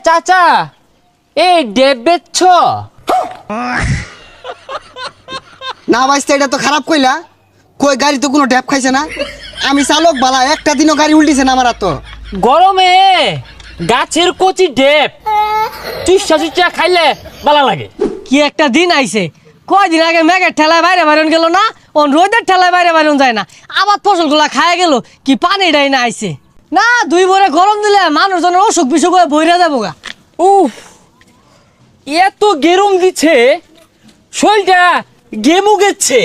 চাচা এই ডেব বেচছ? না ভাইস্তা, এটা তো খারাপ কইলা। কই গাড়ি তো কোনো ড্যাপ খাইছে না। আমি চালক বালা, একটা দিনও গাড়ি উল্টিছে না আমার। তো গরমে গাছের কচি ডেব চুষা চুষা খাইলে ভালো লাগে। কি একটা দিন আইছে, কয়দিন আগে মেঘের ঠেলায় বাইরে বাইরন গেল না, ওন রোদের ঠেলায় বাইরে বাইরন যায় না, আবার ফসলগুলা খায় গেল। কি পানি ডাই না আইছে না, দুই ভরে গরম দিলে মানুষজনের অসুখ বিসুখ হয়ে বইরা যাবো গা। উফ, এত গেরম দিচ্ছে, শরীরটা গেমু গেছে।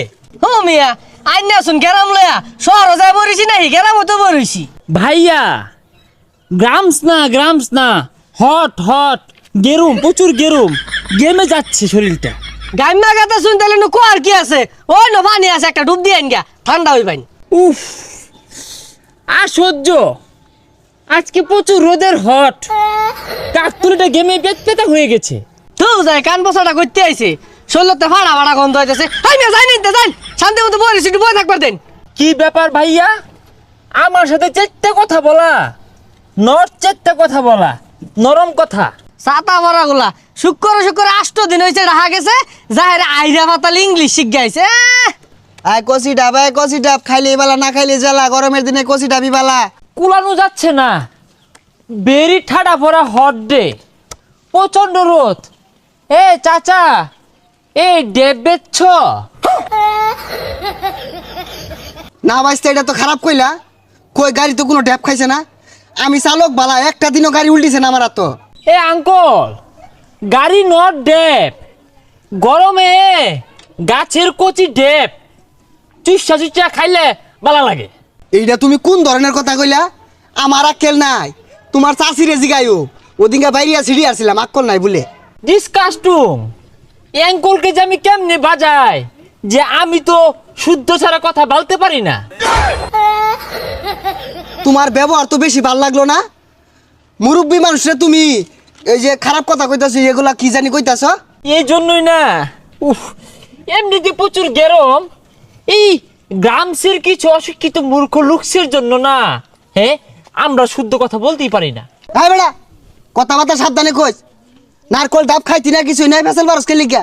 ও মিয়া, আইন আসুন গেরাম লয়া শহর যায় বরিছি নাহি, গেরাম তো বরিছি। ভাইয়া গ্রামস না হট হট গেরুম, প্রচুর গেরুম, গেমে যাচ্ছে শরীরটা। গাইমা গাতা শুন তাহলে নু কোয়ার কি আছে, ওই ন পানি আছে, একটা ডুব দিয়ে আইন গা, ঠান্ডা হই পাইন। উফ, আর সহ্য। আজকে প্রচুর রোদের হট, কাকতুলিটা গেমে পেতা হয়ে গেছে। তো যায় কান বসাটা করতে আইছে, শরীরতে ফাড়া ফাড়া গন্ধ হইতেছে। হাই মিয়া যাই নিতে যাই, শান্তি মতো বরিছি, একটু বই থাকবার দেন। কি ব্যাপার ভাইয়া, আমার সাথে চেট্টা কথা বলা, চেট্টা কথা বলা, নরম কথা। ছাতা ভরা গুলা শুক্র 8 দিন হয়েছে রাহা গেছে, যাহের আইরা পাতাল ইংলিশ শিখ গাইছে। আয় কষি ডাব, আয় কষি ডাব, খাইলে বালা না খাইলে জ্বালা। গরমের দিনে কষি ডাবি বালা। কুলানো যাচ্ছে না, বেরি ঠাডা ভরা হট ডে, প্রচন্ড রোদ। এ চাচা এই ডেব বেচছ? না ভাইস্তা, এটা তো খারাপ কইলা। কই গাড়ি তো কোনো ড্যাপ খাইছে না। আমি চালক বালা, একটা দিনও গাড়ি উল্টিছে না আমার। তো এ আঙ্কল, গাড়ি নট ডেব, গরমে গাছের কচি ডেব চুষা চুষা খাইলে ভালো লাগে। এইটা তুমি কোন ধরনের কথা কইলা? আমার আক্কেল নাই। তোমার চাষিরে জিগাইও, ওদিনকে বাইরিয়া ছিড়ি আসছিলাম, আক্কল নাই বলে। ডিসকাস্টুম, অ্যাঙ্কলকে যে আমি কেমনে বাজাই, যে আমি তো শুদ্ধ ছাড়া কথা বলতে পারি না। তোমার ব্যবহার তো বেশি ভাল লাগলো না। মুরব্বী মানুষরে তুমি এই যে খারাপ কথা কইতাছ, এগুলা কি জানি কইতাছ? এই জন্যই না, উফ, এমনিতে প্রচুর গরম। এই গ্রামসের কিছু অশিক্ষিত মূর্খ লোকসের জন্য না, হ্যাঁ, আমরা শুদ্ধ কথা বলতেই পারি না। হ্যাঁ বেড়া, কথাবার্তা সাবধানে কইস। নারকল ডাব খাইতি না, কিছুই নাই, ফেসাল বারস খেলি গা।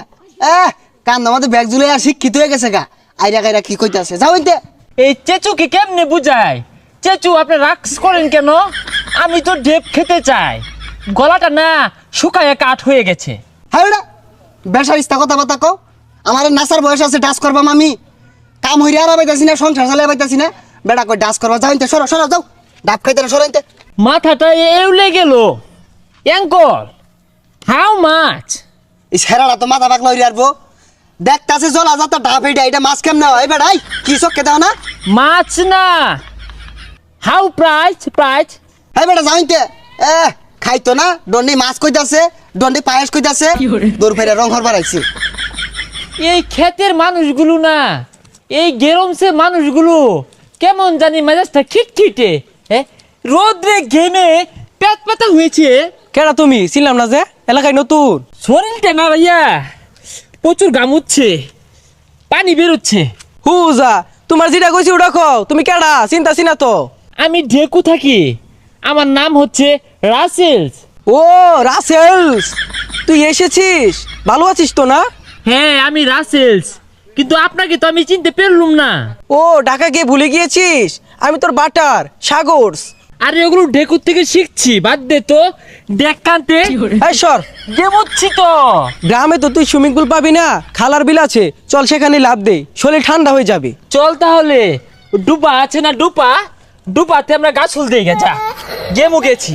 কান আমাদের ব্যাগ জুলে আর শিক্ষিত হয়ে গেছে গা। আইরা গাইরা কি কইতাছে, যাও ইনতে। এই চেচুকে কেমনে বুঝায়? চেচু, আপনি রাক্স করেন কেন? আমি তো ডেপ খেতে চাই, গলাটা না শুকায় কাঠ হয়ে গেছে। হ্যাঁ বেড়া, বেসারিস্তা কথাবার্তা কও। আমার নাসার বয়স আছে, ডাস করবাম আমি। কাম হইরে আর পাইতাছি না, সংসার চালাই পাইতাছি না। বেড়া কই ডাস করবা, যাও ইনতে, সরো সরো যাও। ডাব খাইতে না, সরো ইনতে। মাথাটা এউলে গেল। Uncle, how much? এই সেরাটা তো মাথা পাকলা হইরে আরবো। দেখতাছে জলা যাতা ডাব, এটা মাছ কেমন হয় বেড়াই? কি চক্কে দাও না? মাছ না, হাউ প্রাইস? হ্যাঁ বেটা, যাও ইনতে। খাইতো না, দন্ডি মাছ কইতাছে, দন্ডি পায়েস কইতাছে, দূর ফেরে রং হর বাড়াইছে। এই ক্ষেতের মানুষগুলো না, এই গেরমসে মানুষগুলো কেমন জানি মেজাজটা খিটখিটে, হ্যাঁ, রোদ্রে ঘেমে পেট পাতা হয়েছে। কেডা তুমি? ছিলাম না যে এলাকায় নতুন। শরীরটা না ভাইয়া প্রচুর গামুচ্ছে, পানি বেরোচ্ছে। হুজা, তোমার যেটা কইছি ওটা কও। তুমি কেডা? চিন্তা চিনা তো। আমি ঢেকু থাকি, আমার নাম হচ্ছে রাসেলস। ও রাসেলস, তুই এসেছিস? ভালো আছিস তো না? হ্যাঁ, আমি রাসেলস, কিন্তু আপনাকে তো আমি চিনতে পারলুম না। ও ঢাকা গিয়ে ভুলে গিয়েছিস? আমি তোর বাটার সাগরস। আরে ওগুলো ঢেকুর থেকে শিখছি, বাদ দে তো। দেখাতে এই সর, গেমুচ্ছি তো। গ্রামে তো তুই সুইমিং পুল পাবি না, খালার বিল আছে, চল সেখানে লাভ দে, শরীর ঠান্ডা হয়ে যাবে। চল তাহলে, ডুবা আছে না, ডুপাতে আমরা গাছ ফুল দিয়ে গেছা, গেমু গেছি।